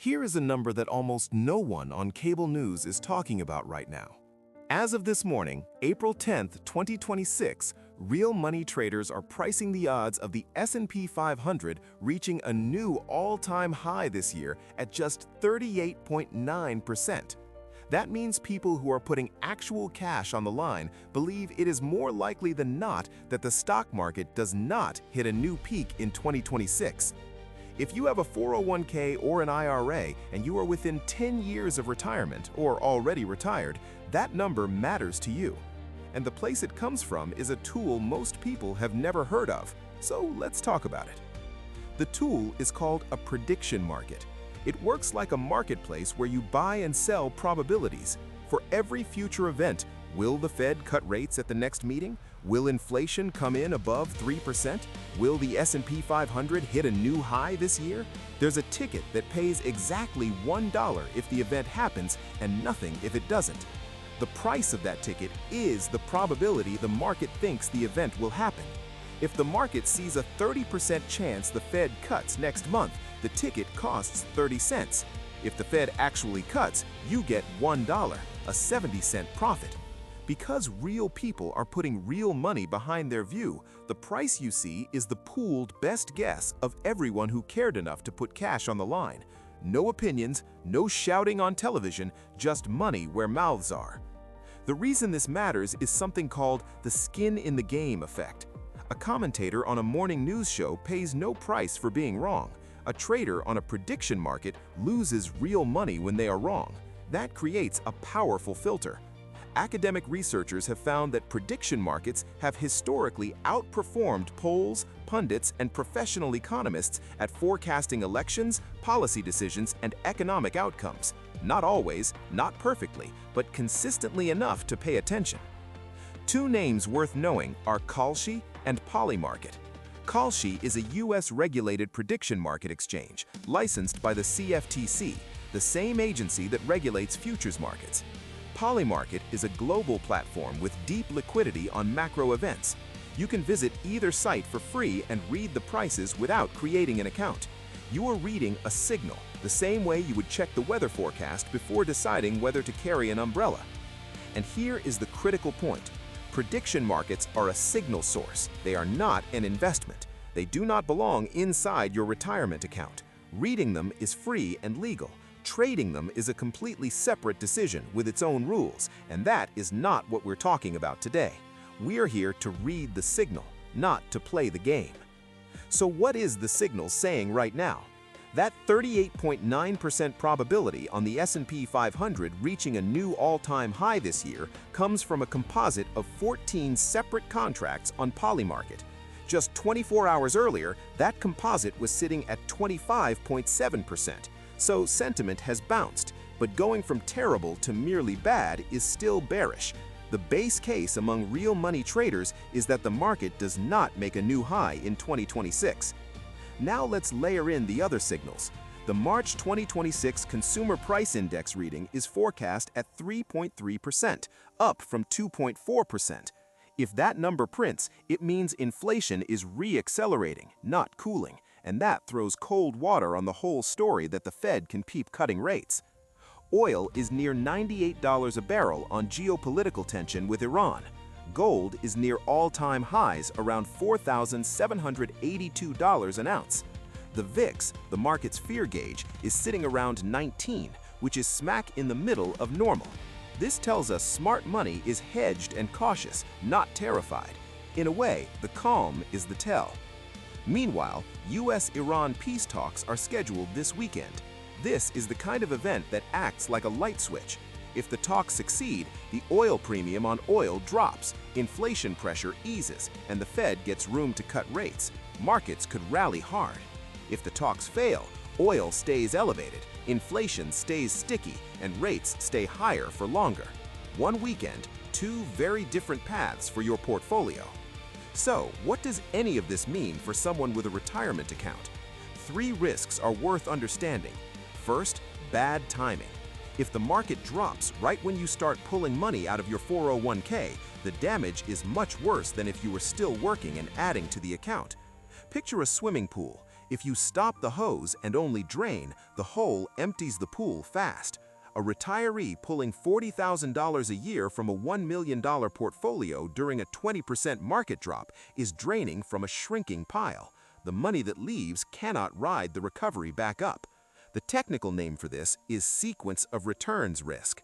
Here is a number that almost no one on cable news is talking about right now. As of this morning, April 10th, 2026, real money traders are pricing the odds of the S&P 500 reaching a new all-time high this year at just 38.9%. That means people who are putting actual cash on the line believe it is more likely than not that the stock market does not hit a new peak in 2026. If you have a 401k or an IRA and you are within 10 years of retirement or already retired, that number matters to you. And the place it comes from is a tool most people have never heard of, so let's talk about it. The tool is called a prediction market. It works like a marketplace where you buy and sell probabilities. For every future event, will the Fed cut rates at the next meeting? Will inflation come in above 3%? Will the S&P 500 hit a new high this year? There's a ticket that pays exactly $1 if the event happens and nothing if it doesn't. The price of that ticket is the probability the market thinks the event will happen. If the market sees a 30% chance the Fed cuts next month, the ticket costs 30 cents. If the Fed actually cuts, you get $1, a 70-cent profit. Because real people are putting real money behind their view, the price you see is the pooled best guess of everyone who cared enough to put cash on the line. No opinions, no shouting on television, just money where mouths are. The reason this matters is something called the skin in the game effect. A commentator on a morning news show pays no price for being wrong. A trader on a prediction market loses real money when they are wrong. That creates a powerful filter. Academic researchers have found that prediction markets have historically outperformed polls, pundits, and professional economists at forecasting elections, policy decisions, and economic outcomes. Not always, not perfectly, but consistently enough to pay attention. Two names worth knowing are Kalshi and Polymarket. Kalshi is a US-regulated prediction market exchange, licensed by the CFTC, the same agency that regulates futures markets. Polymarket is a global platform with deep liquidity on macro events. You can visit either site for free and read the prices without creating an account. You are reading a signal, the same way you would check the weather forecast before deciding whether to carry an umbrella. And here is the critical point. Prediction markets are a signal source. They are not an investment. They do not belong inside your retirement account. Reading them is free and legal. Trading them is a completely separate decision with its own rules, and that is not what we're talking about today. We're here to read the signal, not to play the game. So what is the signal saying right now? That 38.9% probability on the S&P 500 reaching a new all-time high this year comes from a composite of 14 separate contracts on Polymarket. Just 24 hours earlier, that composite was sitting at 25.7%. So sentiment has bounced, but going from terrible to merely bad is still bearish. The base case among real money traders is that the market does not make a new high in 2026. Now let's layer in the other signals. The March 2026 Consumer Price Index reading is forecast at 3.3%, up from 2.4%. If that number prints, it means inflation is re-accelerating, not cooling, and that throws cold water on the whole story that the Fed can keep cutting rates. Oil is near $98 a barrel on geopolitical tension with Iran. Gold is near all-time highs around $4,782 an ounce. The VIX, the market's fear gauge, is sitting around 19, which is smack in the middle of normal. This tells us smart money is hedged and cautious, not terrified. In a way, the calm is the tell. Meanwhile, US-Iran peace talks are scheduled this weekend. This is the kind of event that acts like a light switch. If the talks succeed, the oil premium on oil drops, inflation pressure eases, and the Fed gets room to cut rates. Markets could rally hard. If the talks fail, oil stays elevated, inflation stays sticky, and rates stay higher for longer. One weekend, two very different paths for your portfolio. So, what does any of this mean for someone with a retirement account? Three risks are worth understanding. First, bad timing. If the market drops right when you start pulling money out of your 401k, the damage is much worse than if you were still working and adding to the account. Picture a swimming pool. If you stop the hose and only drain, the hole empties the pool fast. A retiree pulling $40,000 a year from a $1 million portfolio during a 20% market drop is draining from a shrinking pile. The money that leaves cannot ride the recovery back up. The technical name for this is sequence of returns risk.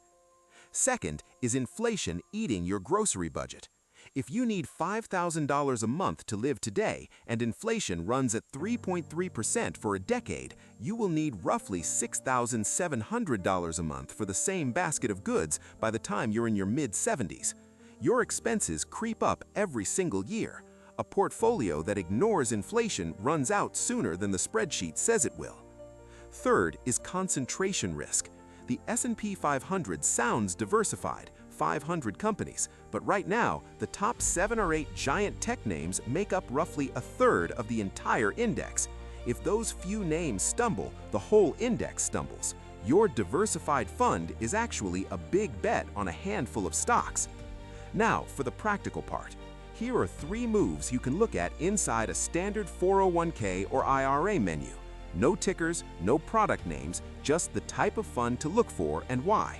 Second is inflation eating your grocery budget. If you need $5,000 a month to live today and inflation runs at 3.3% for a decade, you will need roughly $6,700 a month for the same basket of goods by the time you're in your mid-70s. Your expenses creep up every single year. A portfolio that ignores inflation runs out sooner than the spreadsheet says it will. Third is concentration risk. The S&P 500 sounds diversified, 500 companies, but right now, the top 7 or 8 giant tech names make up roughly a third of the entire index. If those few names stumble, the whole index stumbles. Your diversified fund is actually a big bet on a handful of stocks. Now, for the practical part. Here are 3 moves you can look at inside a standard 401k or IRA menu. No tickers, no product names, just the type of fund to look for and why.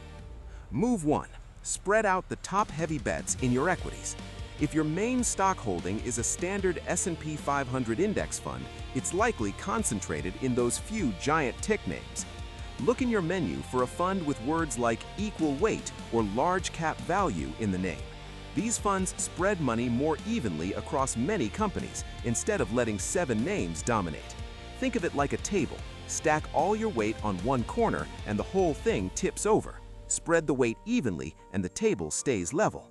Move 1. Spread out the top heavy bets in your equities. If your main stock holding is a standard S&P 500 index fund, it's likely concentrated in those few giant tick names. Look in your menu for a fund with words like equal weight or large cap value in the name. These funds spread money more evenly across many companies instead of letting 7 names dominate. Think of it like a table. Stack all your weight on one corner and the whole thing tips over. Spread the weight evenly and the table stays level.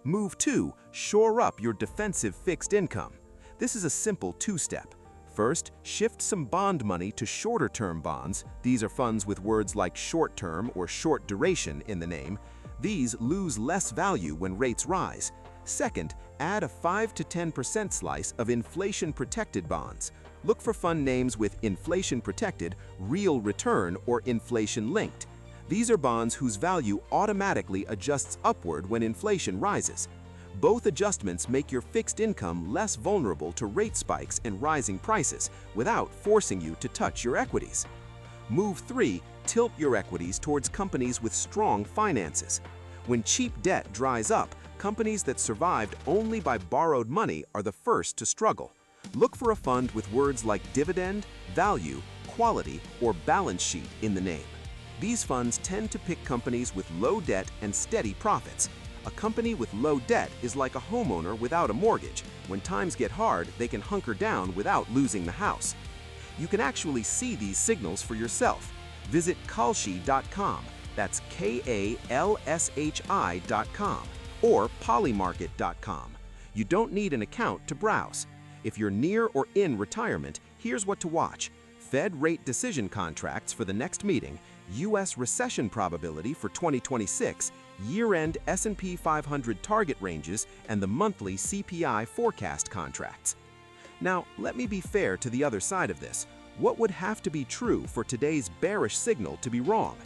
Move 2. Shore up your defensive fixed income. This is a simple 2-step. First, shift some bond money to shorter-term bonds. These are funds with words like short-term or short duration in the name. These lose less value when rates rise. Second, add a 5 to 10% slice of inflation-protected bonds. Look for fund names with inflation-protected, real return, or inflation-linked. These are bonds whose value automatically adjusts upward when inflation rises. Both adjustments make your fixed income less vulnerable to rate spikes and rising prices without forcing you to touch your equities. Move 3. Tilt your equities towards companies with strong finances. When cheap debt dries up, companies that survived only by borrowed money are the first to struggle. Look for a fund with words like dividend, value, quality, or balance sheet in the name. These funds tend to pick companies with low debt and steady profits. A company with low debt is like a homeowner without a mortgage. When times get hard, they can hunker down without losing the house. You can actually see these signals for yourself. Visit Kalshi.com, that's KALSHI.com, or Polymarket.com. You don't need an account to browse. If you're near or in retirement, here's what to watch. Fed rate decision contracts for the next meeting, U.S. recession probability for 2026, year-end S&P 500 target ranges, and the monthly CPI forecast contracts. Now, let me be fair to the other side of this. What would have to be true for today's bearish signal to be wrong?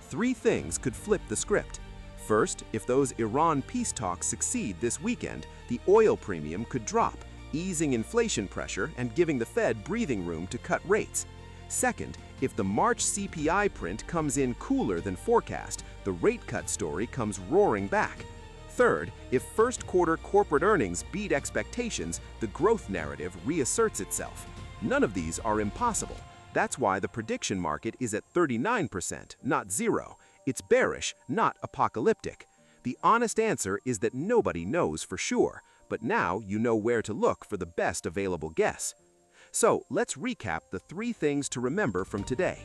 3 things could flip the script. First, if those Iran peace talks succeed this weekend, the oil premium could drop, easing inflation pressure and giving the Fed breathing room to cut rates. Second, if the March CPI print comes in cooler than forecast, the rate cut story comes roaring back. Third, if first quarter corporate earnings beat expectations, the growth narrative reasserts itself. None of these are impossible. That's why the prediction market is at 39%, not 0. It's bearish, not apocalyptic. The honest answer is that nobody knows for sure, but now you know where to look for the best available guess. So let's recap the 3 things to remember from today.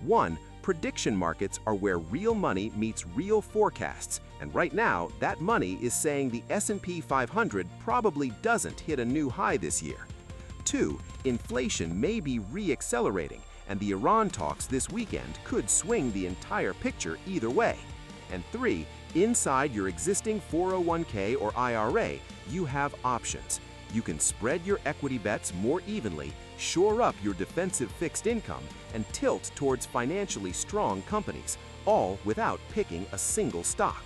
1. Prediction markets are where real money meets real forecasts, and right now that money is saying the S&P 500 probably doesn't hit a new high this year. 2. Inflation may be re-accelerating, and the Iran talks this weekend could swing the entire picture either way. And 3. Inside your existing 401k or IRA, you have options. You can spread your equity bets more evenly, shore up your defensive fixed income, and tilt towards financially strong companies, all without picking a single stock.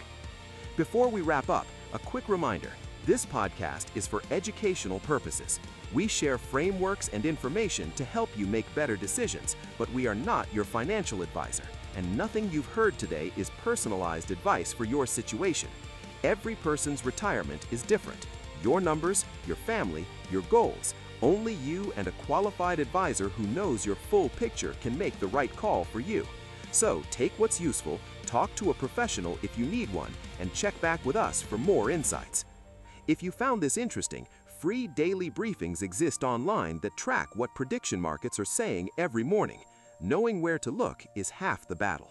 Before we wrap up, a quick reminder, this podcast is for educational purposes. We share frameworks and information to help you make better decisions, but we are not your financial advisor, and nothing you've heard today is personalized advice for your situation. Every person's retirement is different. Your numbers, your family, your goals. Only you and a qualified advisor who knows your full picture can make the right call for you. So take what's useful, talk to a professional if you need one, and check back with us for more insights. If you found this interesting, free daily briefings exist online that track what prediction markets are saying every morning. Knowing where to look is half the battle.